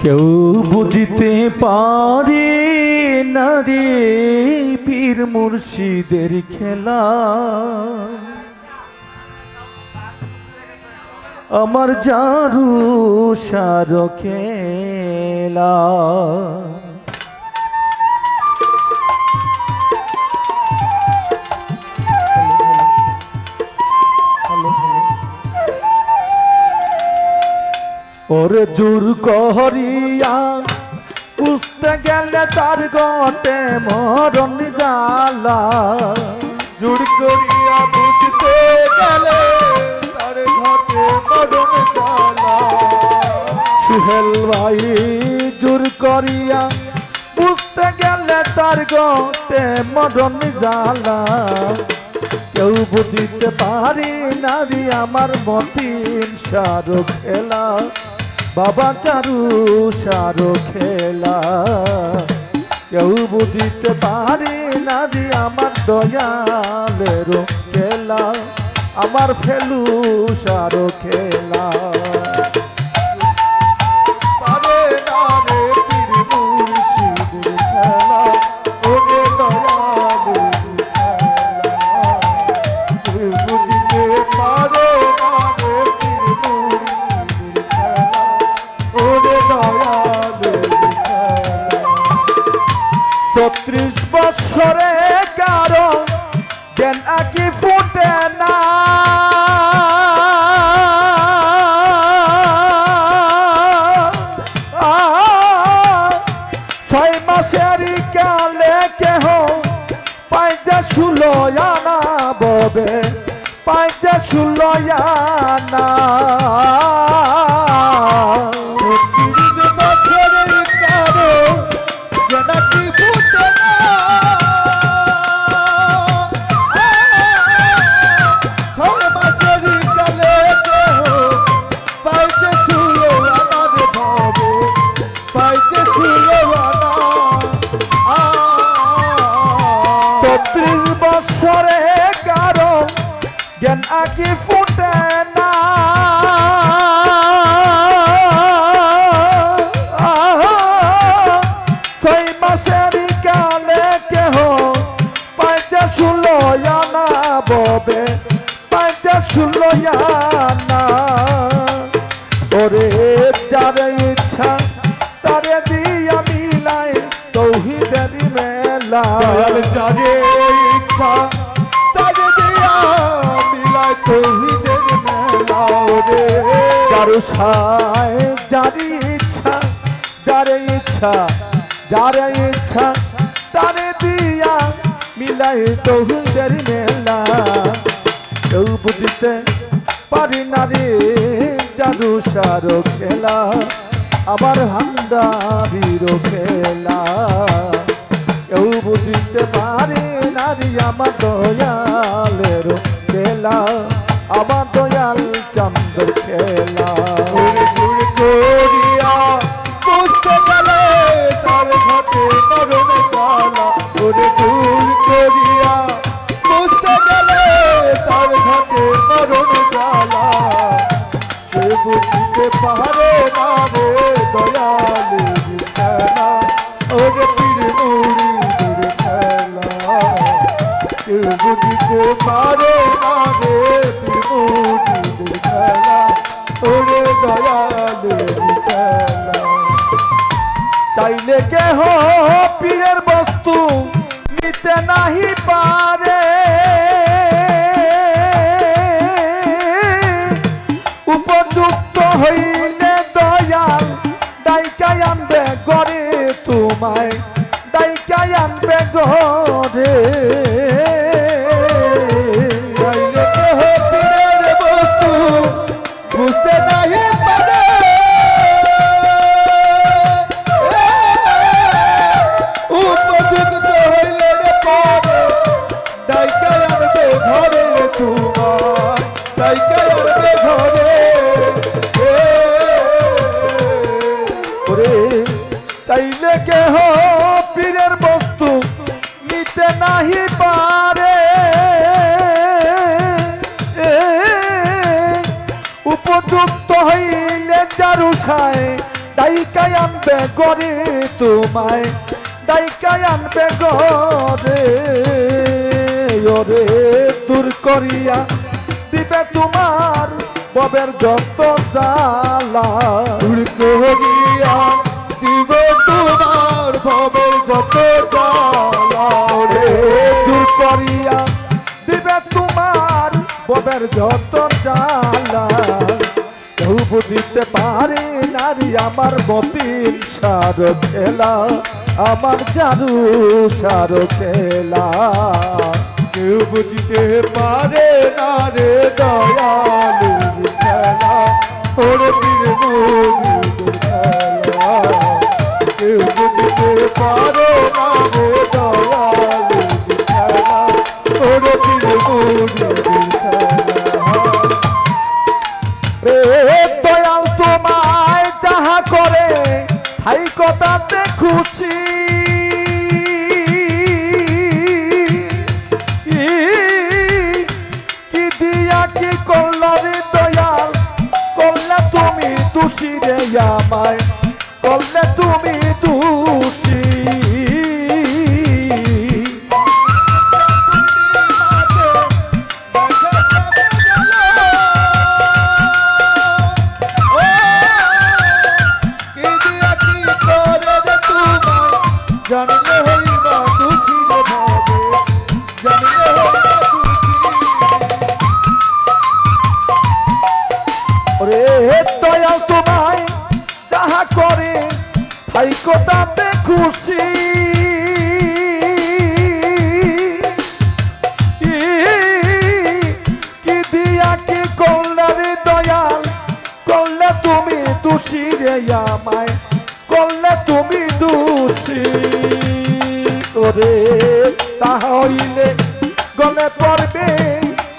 কেউ বুঝিতে পারে না রে পীর মুর্শিদের খেলা, আমার জারু সার খেলা। ওরে জোর করিয়া বুঝতে গেলে তার গটে মরণ জ্বালা, জোর করিয়া বুঝতে গেলে তার ঘটে মরণ জ্বালা। সুহেল ভাই জোর করিয়া বুঝতে গেলে তার গটে মরণ জ্বালা, কেউ বুঝিতে পারি না রে আমার মতিন সারো খেলা, বাবা চারু সারো খেলা। কেউ বুঝিতে পারি না রে আমার দয়ালের খেলা, আমার ফেলু সারো খেলা। পারে না রে পীর মুর্শিদের খেলা, ওরে দয়ালের খেলা। কেউ বুঝিতে পারে না রে পীর মুর্শিদের খেলা, ওরে দয়ালের খেলা। ৩৬ বৎসরে কারো জ্ঞান আঁকি ফুটে না, ছয় মাসেরই কালে কেহ পাইছে ১৬ আনা ববে, পাইছে ১৬ আনা। ৩৬ বছরের কারো জ্ঞান আঁকি ফুটে না, ছয় মাসেরই কালে কেহ পাইছে ১৬ আনার ভবে, পাইছে ১৬ আনা। ৩৬ বৎসরে কারো জ্ঞান আঁকি ফুটে না, ছয় মাসেরই কালে কেহ পাইছে ১৬ আনা ববে, পাইছে ১৬ আনা। ওরে যারে ইচ্ছা তারে দিয়া মিলাই তৌহিদের মেলা, দয়াল যারে ইচ্ছা তারে দিয়া মিলায় তৌহিদের মেলা। ওরে যারু সায় যারি ইচ্ছা, যারে ইচ্ছা যারে ইচ্ছা তারে দিয়া মিলাই তৌহিদের মেলা। কেউ বুঝিতে পারি না রে জাদু সারো খেলা, আমার হান্ডারির খেলা। কেউ বুঝিতে পারি না রে আমার দয়ালের খেলা, আমার দয়াল চন্দ্র খেলা। ওরে জোর করিয়া বুঝতে গেলে তার ঘটে মরণ জ্বালা, ওরে জোর করিয়া বুঝতে গেলে তার ঘটে মরণ জ্বালা। কেউ বুঝতে পারে না রে দয়ালের খেলা, ওরে পীর মুর্শিদের খেলা। কেউ বুঝতে পারে না রে পীর মুর্শিদের খেলা, ওরে দয়ালের খেলা। চাইলে কেহ পীরের বস্তু নিতে নাহি পারে, উপযুক্ত হইলে দয়াল ডাইকাই আনবে গরে, তোমায় ডাইকাই আনবে গরে। চাইলে কেহ পীরের বস্তু বুঝতে নাহি পারে, উপযুক্ত হইলে রে পারে ডাইকাই আনবে ঘরে, তোমার ডাইকাই আনবে ঘরে। ওরে চাইলে কেহ পীরের বস্তু নিতে নাহি পারে, উপযুক্ত হইলে চারু সায় ডাইকাই আনবে গরে তোমায় ডাইকাই আনবে গরে ওরে দূর করিয়া দিবে তোমার ববের যত জ্বালা দূর করিয়া দিব তোমার ভবের যত জ্বালা ওরে দূর করিয়া দিবে তোমার ববের যত জ্বালা কেউ বুঝিতে পারে নারী আমার মতিন সার খেলা আমার জাদু সার খেলা কেউ বুঝতে পারে না রে দয়ালুর খেলা ওর বীর মুরিদের খেলা কেউ বুঝতে পারে না রে দয়ালুর খেলা ওর বীর মুরিদের খেলা রে দয়াল তোমায় যাহা করে হাই কথাতে খুশি কি দিয়া কি করল রে দয়াল করলে তুমি দোষী রে আমায় করলে তুমি দোষী জানলে হইবা খুশি রে ভাবে জানলে হইবা খুশি ওরে দয়াল তোমায় যাহা করে তাই কথাতে খুশি কি দিয়া কি করলে রে দয়াল করলে তুমি দোষী রে আমায় করলে তুমি দোষী ওরে তাহা হইলে গলে পড়বে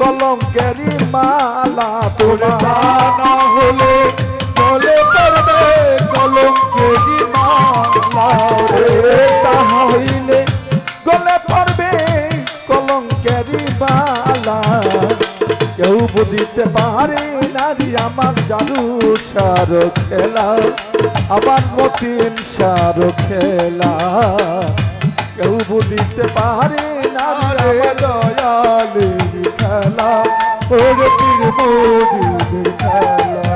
কলঙ্কেরি মালা তোরে তোমার না হলে চলে করবে কলঙ্কেরি মালা ওরে তাহা হইলে গলে পড়বে কলঙ্কেরি মালা কেউ বুঝিতে পারে নারী আমার জাদু সার খেলা আমার মতিন সার খেলা কেউ বুঝিতে পারে নারী আরে আমার দয়ালের খেলা ওর পীর মুরিদের খেলা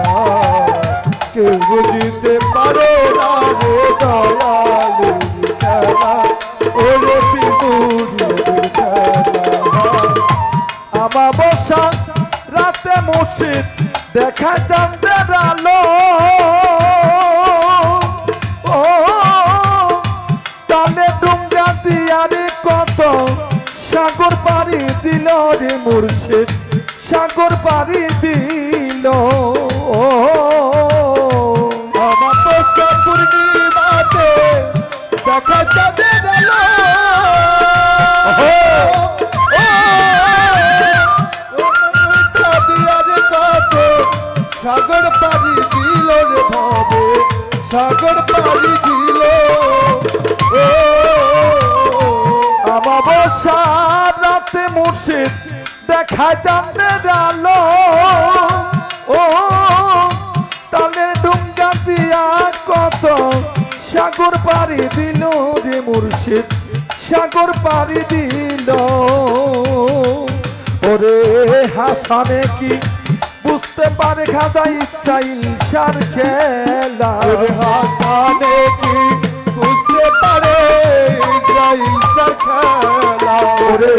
কেউ বুঝতে পারে না রে দয়ালের খেলা ওর পীর মুরিদের খেলা আমাবস্যা রাতে মসজিদ দেখা চাঁদের আলো ও তালে ডুঙ্গা দিয়ারে কত সাগর পাড়ি দিল রে মুর্শিদ সাগর পাড়ি দিল আমার বর্ষা পূর্ণিমাতে দেখা যাবে আলো সাগর পাড়ি দিল রে ভাবে সাগর পাড়ি দিল আমাবস্যা রাতে মুর্শিদ দেখা চাঁদের আলো ও তালে ডুঙ্গা দিয়া কত সাগর পাড়ি দিল রে মুর্শিদ সাগর পাড়ি দিল ওরে হাসানে কি বুঝতে পারে খাজা ইসরাইল সার খেলা ওরে হাসানে কি বুঝতে পারে ইসরাইল সার খেলা ওরে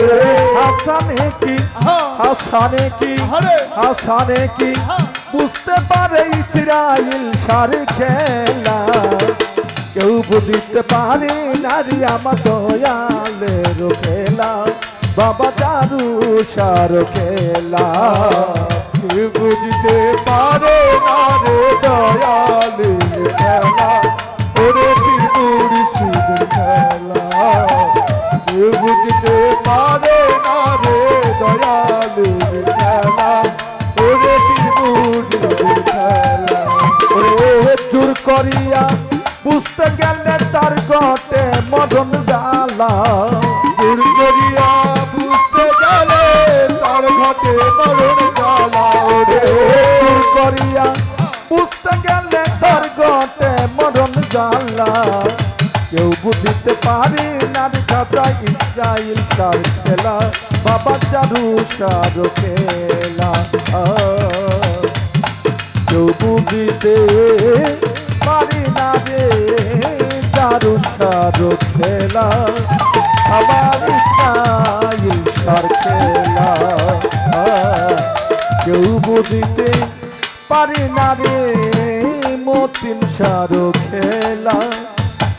হাসানে কি হাসানে কি আরে হাসানে কি বুঝতে পারে ইসরাইল সার খেলা কেউ বুঝতে পারে নারী আমার দয়ালের খেলা বাবা দারু সার খেলা কেউ বুঝতে পারে না রে দয়ালের খেলা ওরে পীর মুর্শিদের খেলা কেউ বুঝতে পারে না রে দয়ালের খেলা ওরে পীর মুর্শিদের খেলা ওরে জোর করিয়া বুঝতে গেলে তার গটে মদন জ্বালা দূর করিয়া বুঝতে গেলে তার ঘটে মরণ জ্বালা ওরে জোর করিয়া বুঝতে গেলে তার গটে মদন জ্বালা কেউ বুঝিতে পারে না রে খাজা ইসরাইল সার খেলা বাবা জাদু সার খেলা কেউ বুঝিতে পারি না রে জাদু সার খেলা আমার ইসরাইল সার খেলা কেউ বুঝিতে পারি না রে মতিন সারো খেলা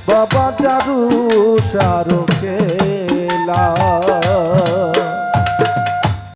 বাবা জাদু সারো খেলা